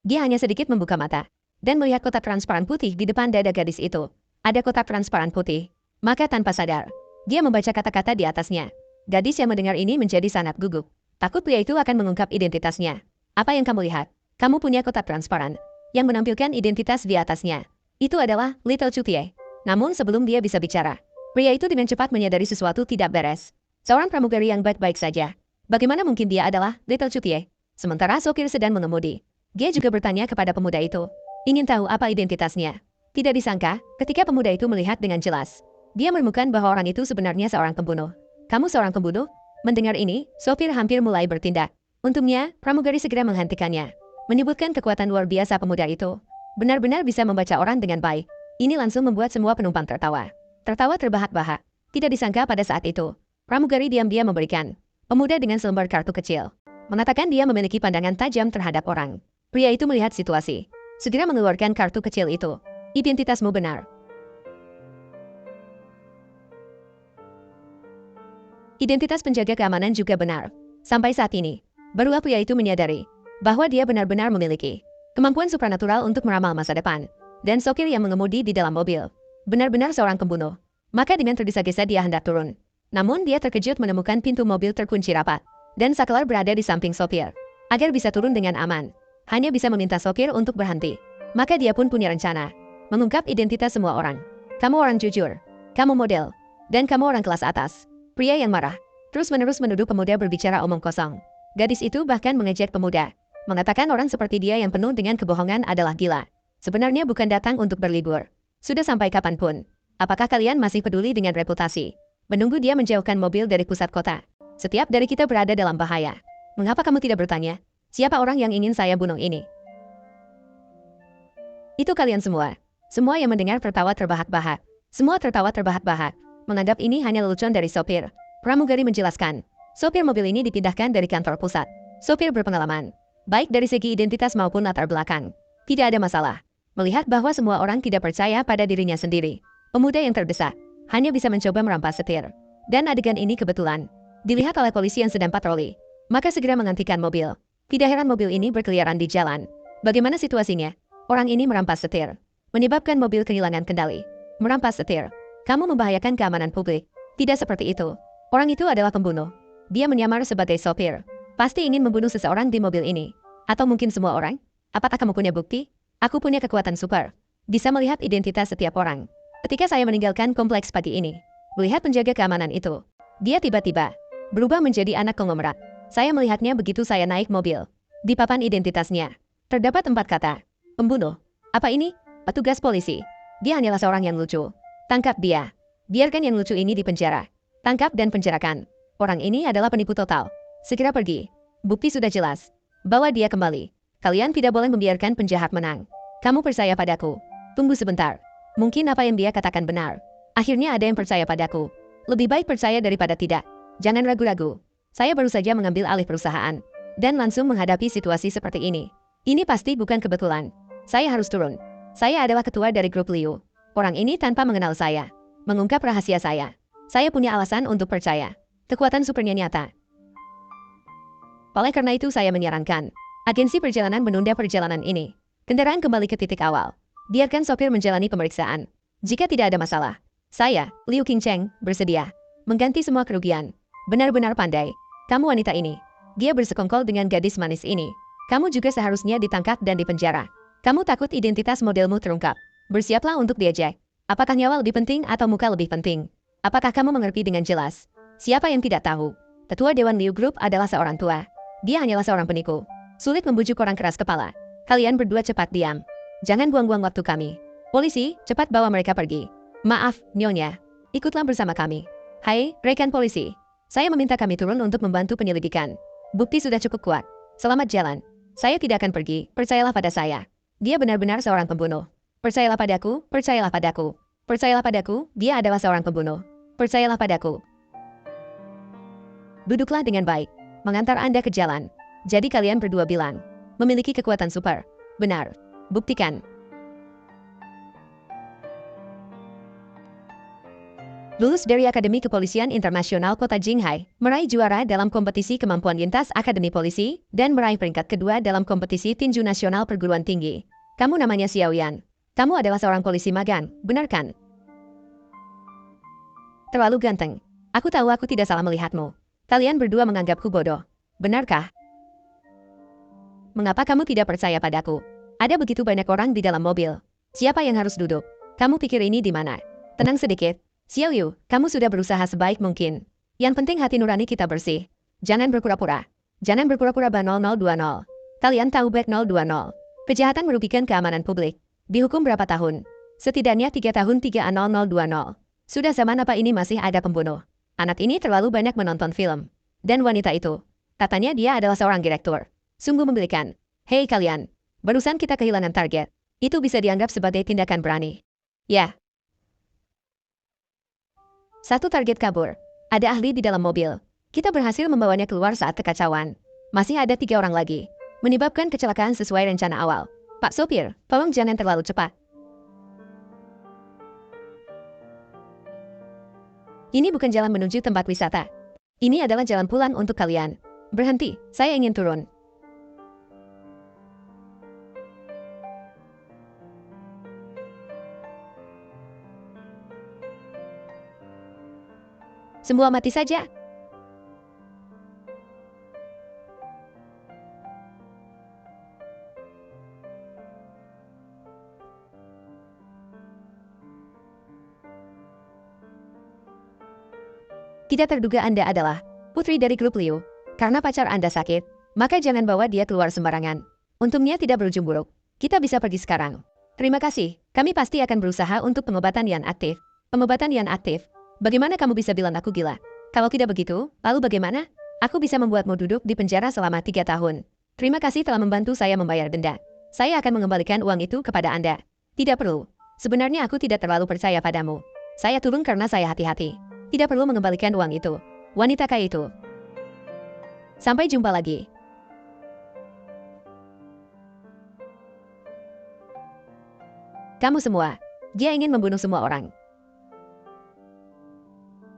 Dia hanya sedikit membuka mata dan melihat kotak transparan putih di depan dada gadis itu. Ada kotak transparan putih. Maka tanpa sadar, dia membaca kata-kata di atasnya. Gadis yang mendengar ini menjadi sangat gugup. Takut pria itu akan mengungkap identitasnya. Apa yang kamu lihat? Kamu punya kotak transparan yang menampilkan identitas di atasnya. Itu adalah Little Chutie. Namun sebelum dia bisa bicara, pria itu dengan cepat menyadari sesuatu tidak beres. Seorang pramugari yang baik-baik saja. Bagaimana mungkin dia adalah Little Chutie? Sementara sopir sedang mengemudi. Dia juga bertanya kepada pemuda itu. Ingin tahu apa identitasnya. Tidak disangka, ketika pemuda itu melihat dengan jelas. Dia menemukan bahwa orang itu sebenarnya seorang pembunuh. Kamu seorang pembunuh? Mendengar ini, sopir hampir mulai bertindak. Untungnya, pramugari segera menghentikannya. Menyebutkan kekuatan luar biasa pemuda itu. Benar-benar bisa membaca orang dengan baik. Ini langsung membuat semua penumpang tertawa. Tertawa terbahak-bahak. Tidak disangka pada saat itu, pramugari diam-diam memberikan pemuda dengan selembar kartu kecil. Mengatakan dia memiliki pandangan tajam terhadap orang. Pria itu melihat situasi. Segera mengeluarkan kartu kecil itu. Identitasmu benar. Identitas penjaga keamanan juga benar. Sampai saat ini, barulah pria itu menyadari bahwa dia benar-benar memiliki kemampuan supranatural untuk meramal masa depan. Dan sopir yang mengemudi di dalam mobil benar-benar seorang pembunuh. Maka dengan tergesa-gesa dia hendak turun. Namun dia terkejut menemukan pintu mobil terkunci rapat. Dan saklar berada di samping sopir. Agar bisa turun dengan aman, hanya bisa meminta sopir untuk berhenti. Maka dia pun punya rencana mengungkap identitas semua orang. Kamu orang jujur, kamu model, dan kamu orang kelas atas. Pria yang marah terus-menerus menuduh pemuda berbicara omong kosong. Gadis itu bahkan mengejek pemuda, mengatakan orang seperti dia yang penuh dengan kebohongan adalah gila. Sebenarnya bukan datang untuk berlibur. Sudah sampai kapanpun. Apakah kalian masih peduli dengan reputasi? Menunggu dia menjauhkan mobil dari pusat kota. Setiap dari kita berada dalam bahaya. Mengapa kamu tidak bertanya? Siapa orang yang ingin saya bunuh ini? Itu kalian semua. Semua yang mendengar tertawa terbahak-bahak. Semua tertawa terbahak-bahak. Menganggap ini hanya lelucon dari sopir. Pramugari menjelaskan. Sopir mobil ini dipindahkan dari kantor pusat. Sopir berpengalaman. Baik dari segi identitas maupun latar belakang. Tidak ada masalah. Melihat bahwa semua orang tidak percaya pada dirinya sendiri. Pemuda yang terdesak hanya bisa mencoba merampas setir. Dan adegan ini kebetulan dilihat oleh polisi yang sedang patroli. Maka segera menghentikan mobil. Tidak heran mobil ini berkeliaran di jalan. Bagaimana situasinya? Orang ini merampas setir. Menyebabkan mobil kehilangan kendali. Merampas setir. Kamu membahayakan keamanan publik. Tidak seperti itu. Orang itu adalah pembunuh. Dia menyamar sebagai sopir. Pasti ingin membunuh seseorang di mobil ini. Atau mungkin semua orang? Apakah kamu punya bukti? Aku punya kekuatan super. Bisa melihat identitas setiap orang. Ketika saya meninggalkan kompleks pagi ini, melihat penjaga keamanan itu, dia tiba-tiba berubah menjadi anak konglomerat. Saya melihatnya begitu saya naik mobil. Di papan identitasnya terdapat 4 kata. Pembunuh. Apa ini? Petugas polisi. Dia hanyalah seorang yang lucu. Tangkap dia. Biarkan yang lucu ini di penjara. Tangkap dan penjarakan. Orang ini adalah penipu total. Segera pergi. Bukti sudah jelas. Bawa dia kembali. Kalian tidak boleh membiarkan penjahat menang. Kamu percaya padaku. Tunggu sebentar. Mungkin apa yang dia katakan benar. Akhirnya ada yang percaya padaku. Lebih baik percaya daripada tidak. Jangan ragu-ragu. Saya baru saja mengambil alih perusahaan. Dan langsung menghadapi situasi seperti ini. Ini pasti bukan kebetulan. Saya harus turun. Saya adalah ketua dari grup Liu. Orang ini tanpa mengenal saya. Mengungkap rahasia saya. Saya punya alasan untuk percaya. Kekuatan supernya nyata. Oleh karena itu saya menyarankan agensi perjalanan menunda perjalanan ini. Kendaraan kembali ke titik awal. Biarkan sopir menjalani pemeriksaan. Jika tidak ada masalah, saya, Liu Qingcheng, bersedia mengganti semua kerugian. Benar-benar pandai. Kamu wanita ini. Dia bersekongkol dengan gadis manis ini. Kamu juga seharusnya ditangkap dan dipenjara. Kamu takut identitas modelmu terungkap. Bersiaplah untuk diejek. Apakah nyawa lebih penting atau muka lebih penting? Apakah kamu mengerti dengan jelas? Siapa yang tidak tahu? Ketua Dewan Liu Group adalah seorang tua. Dia hanyalah seorang penipu. Sulit membujuk orang keras kepala. Kalian berdua cepat diam. Jangan buang-buang waktu kami. Polisi, cepat bawa mereka pergi. Maaf, Nyonya. Ikutlah bersama kami. Hai, rekan polisi. Saya meminta kami turun untuk membantu penyelidikan. Bukti sudah cukup kuat. Selamat jalan. Saya tidak akan pergi, percayalah pada saya. Dia benar-benar seorang pembunuh. Percayalah padaku, percayalah padaku. Percayalah padaku, dia adalah seorang pembunuh. Percayalah padaku. Duduklah dengan baik. Mengantar Anda ke jalan. Jadi kalian berdua bilang memiliki kekuatan super. Benar. Buktikan. Lulus dari Akademi Kepolisian Internasional Kota Jinghai, meraih juara dalam kompetisi kemampuan lintas Akademi Polisi, dan meraih peringkat kedua dalam kompetisi tinju nasional perguruan tinggi. Kamu namanya Xiao Yan. Kamu adalah seorang polisi magang, benar kan? Terlalu ganteng. Aku tahu aku tidak salah melihatmu. Kalian berdua menganggapku bodoh. Benarkah? Mengapa kamu tidak percaya padaku? Ada begitu banyak orang di dalam mobil. Siapa yang harus duduk? Kamu pikir ini di mana? Tenang sedikit. Xiao Yu, kamu sudah berusaha sebaik mungkin. Yang penting hati nurani kita bersih. Jangan berpura-pura. Jangan berpura-pura ba 0020. Kalian tahu back 020. Kejahatan merugikan keamanan publik. Dihukum berapa tahun? Setidaknya 3 tahun 30020. Sudah zaman apa ini masih ada pembunuh? Anak ini terlalu banyak menonton film. Dan wanita itu. Katanya dia adalah seorang direktur. Sungguh membelikan. Hei kalian. Barusan kita kehilangan target. Itu bisa dianggap sebagai tindakan berani. Ya. Satu target kabur. Ada ahli di dalam mobil. Kita berhasil membawanya keluar saat kekacauan. Masih ada 3 orang lagi. Menyebabkan kecelakaan sesuai rencana awal. Pak sopir, tolong jangan terlalu cepat. Ini bukan jalan menuju tempat wisata. Ini adalah jalan pulang untuk kalian. Berhenti, saya ingin turun. Semua mati saja. Tidak terduga Anda adalah putri dari grup Liu. Karena pacar Anda sakit, maka jangan bawa dia keluar sembarangan. Untungnya tidak berujung buruk. Kita bisa pergi sekarang. Terima kasih, kami pasti akan berusaha untuk pengobatan yang aktif. Pengobatan yang aktif? Bagaimana kamu bisa bilang aku gila? Kalau tidak begitu, lalu bagaimana? Aku bisa membuatmu duduk di penjara selama 3 tahun. Terima kasih telah membantu saya membayar denda. Saya akan mengembalikan uang itu kepada Anda. Tidak perlu. Sebenarnya aku tidak terlalu percaya padamu. Saya turun karena saya hati-hati. Tidak perlu mengembalikan uang itu. Wanita kaya itu. Sampai jumpa lagi. Kamu semua. Dia ingin membunuh semua orang.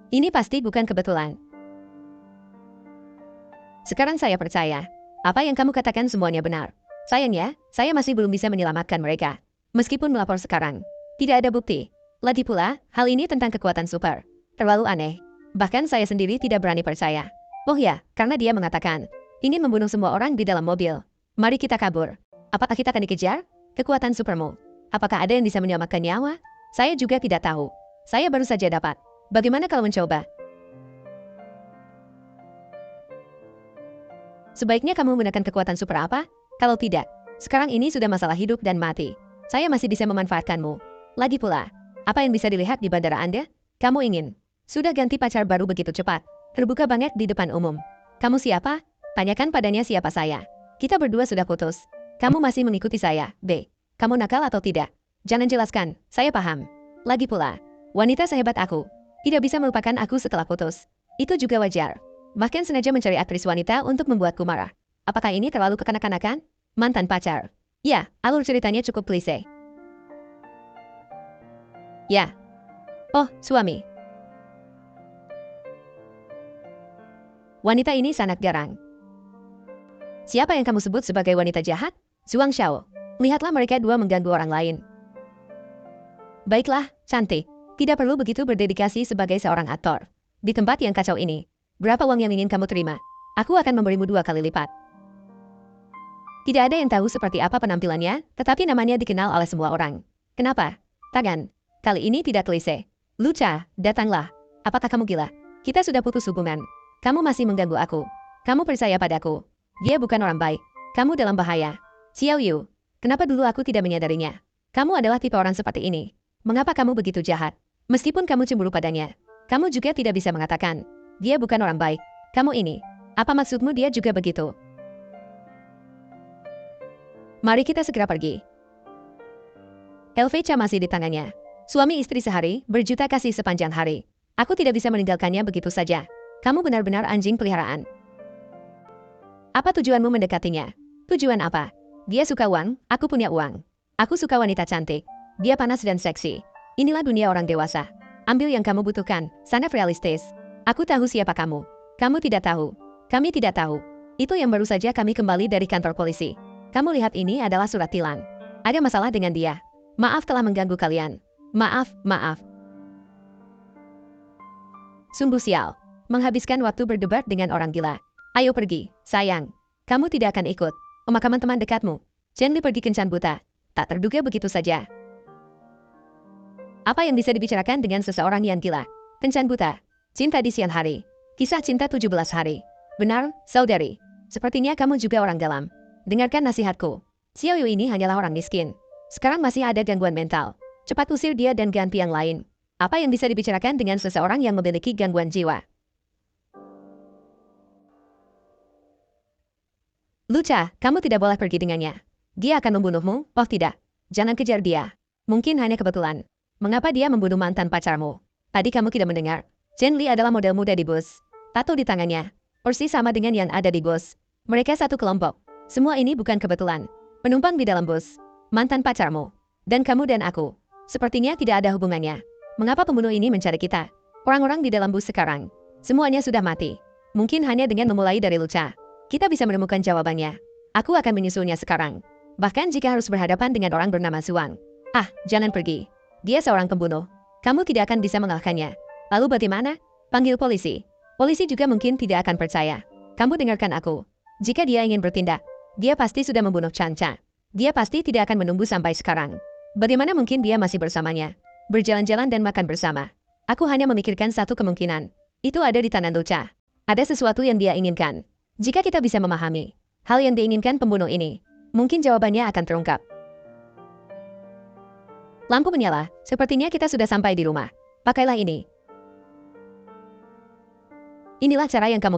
Ini pasti bukan kebetulan. Sekarang saya percaya. Apa yang kamu katakan semuanya benar. Sayangnya, saya masih belum bisa menyelamatkan mereka. Meskipun melapor sekarang. Tidak ada bukti. Lagi pula, hal ini tentang kekuatan super. Terlalu aneh. Bahkan saya sendiri tidak berani percaya. Oh ya, karena dia mengatakan, ingin membunuh semua orang di dalam mobil. Mari kita kabur. Apakah kita akan dikejar? Kekuatan supermu. Apakah ada yang bisa menyelamatkan nyawa? Saya juga tidak tahu. Saya baru saja dapat. Bagaimana kalau mencoba? Sebaiknya kamu menggunakan kekuatan super apa? Kalau tidak, sekarang ini sudah masalah hidup dan mati. Saya masih bisa memanfaatkanmu. Lagi pula, apa yang bisa dilihat di bandara Anda? Kamu ingin? Sudah ganti pacar baru begitu cepat. Terbuka banget di depan umum. Kamu siapa? Tanyakan padanya siapa saya. Kita berdua sudah putus. Kamu masih mengikuti saya, B. Kamu nakal atau tidak? Jangan jelaskan, saya paham. Lagi pula, wanita sehebat aku tidak bisa melupakan aku setelah putus. Itu juga wajar. Bahkan sengaja mencari aktris wanita untuk membuatku marah. Apakah ini terlalu kekanak-kanakan? Mantan pacar. Ya, alur ceritanya cukup klise. Ya. Oh, suami. Wanita ini sangat garang. Siapa yang kamu sebut sebagai wanita jahat? Zhuang Xiao. Lihatlah mereka dua mengganggu orang lain. Baiklah, cantik. Tidak perlu begitu berdedikasi sebagai seorang aktor. Di tempat yang kacau ini, berapa uang yang ingin kamu terima? Aku akan memberimu 2 kali lipat. Tidak ada yang tahu seperti apa penampilannya, tetapi namanya dikenal oleh semua orang. Kenapa? Tangan. Kali ini tidak klise. Luca, datanglah. Apakah kamu gila? Kita sudah putus hubungan. Kamu masih mengganggu aku. Kamu percaya padaku. Dia bukan orang baik. Kamu dalam bahaya. Xiao Yu, kenapa dulu aku tidak menyadarinya? Kamu adalah tipe orang seperti ini. Mengapa kamu begitu jahat? Meskipun kamu cemburu padanya, kamu juga tidak bisa mengatakan, dia bukan orang baik. Kamu ini, apa maksudmu dia juga begitu? Mari kita segera pergi. LVC masih di tangannya. Suami istri sehari, berjuta kasih sepanjang hari. Aku tidak bisa meninggalkannya begitu saja. Kamu benar-benar anjing peliharaan. Apa tujuanmu mendekatinya? Tujuan apa? Dia suka uang, aku punya uang. Aku suka wanita cantik. Dia panas dan seksi. Inilah dunia orang dewasa. Ambil yang kamu butuhkan, sangat realistis. Aku tahu siapa kamu. Kamu tidak tahu. Kami tidak tahu. Itu yang baru saja kami kembali dari kantor polisi. Kamu lihat ini adalah surat tilang. Ada masalah dengan dia. Maaf telah mengganggu kalian. Maaf. Sungguh sial. Menghabiskan waktu berdebat dengan orang gila. Ayo pergi, sayang. Kamu tidak akan ikut. Pemakaman teman dekatmu. Chen Li pergi kencan buta. Tak terduga begitu saja. Apa yang bisa dibicarakan dengan seseorang yang gila? Kencan buta. Cinta di siang hari. Kisah cinta 17 hari. Benar, saudari. Sepertinya kamu juga orang dalam. Dengarkan nasihatku. Xiao Yu ini hanyalah orang miskin. Sekarang masih ada gangguan mental. Cepat usir dia dan ganti yang lain. Apa yang bisa dibicarakan dengan seseorang yang memiliki gangguan jiwa? Luca, kamu tidak boleh pergi dengannya. Dia akan membunuhmu, oh tidak. Jangan kejar dia. Mungkin hanya kebetulan. Mengapa dia membunuh mantan pacarmu? Tadi kamu tidak mendengar. Chen Li adalah model muda di bus. Tato di tangannya. Persis sama dengan yang ada di bus. Mereka satu kelompok. Semua ini bukan kebetulan. Penumpang di dalam bus. Mantan pacarmu. Dan kamu dan aku. Sepertinya tidak ada hubungannya. Mengapa pembunuh ini mencari kita? Orang-orang di dalam bus sekarang. Semuanya sudah mati. Mungkin hanya dengan memulai dari Luca. Kita bisa menemukan jawabannya. Aku akan menyusulnya sekarang. Bahkan jika harus berhadapan dengan orang bernama Zuang. Ah, jangan pergi. Dia seorang pembunuh. Kamu tidak akan bisa mengalahkannya. Lalu bagaimana? Panggil polisi. Polisi juga mungkin tidak akan percaya. Kamu dengarkan aku. Jika dia ingin bertindak, dia pasti sudah membunuh Chancha. Dia pasti tidak akan menunggu sampai sekarang. Bagaimana mungkin dia masih bersamanya? Berjalan-jalan dan makan bersama. Aku hanya memikirkan satu kemungkinan. Itu ada di tangan Luca. Ada sesuatu yang dia inginkan. Jika kita bisa memahami hal yang diinginkan pembunuh ini, mungkin jawabannya akan terungkap. Lampu menyala, sepertinya kita sudah sampai di rumah. Pakailah ini. Inilah cara yang kamu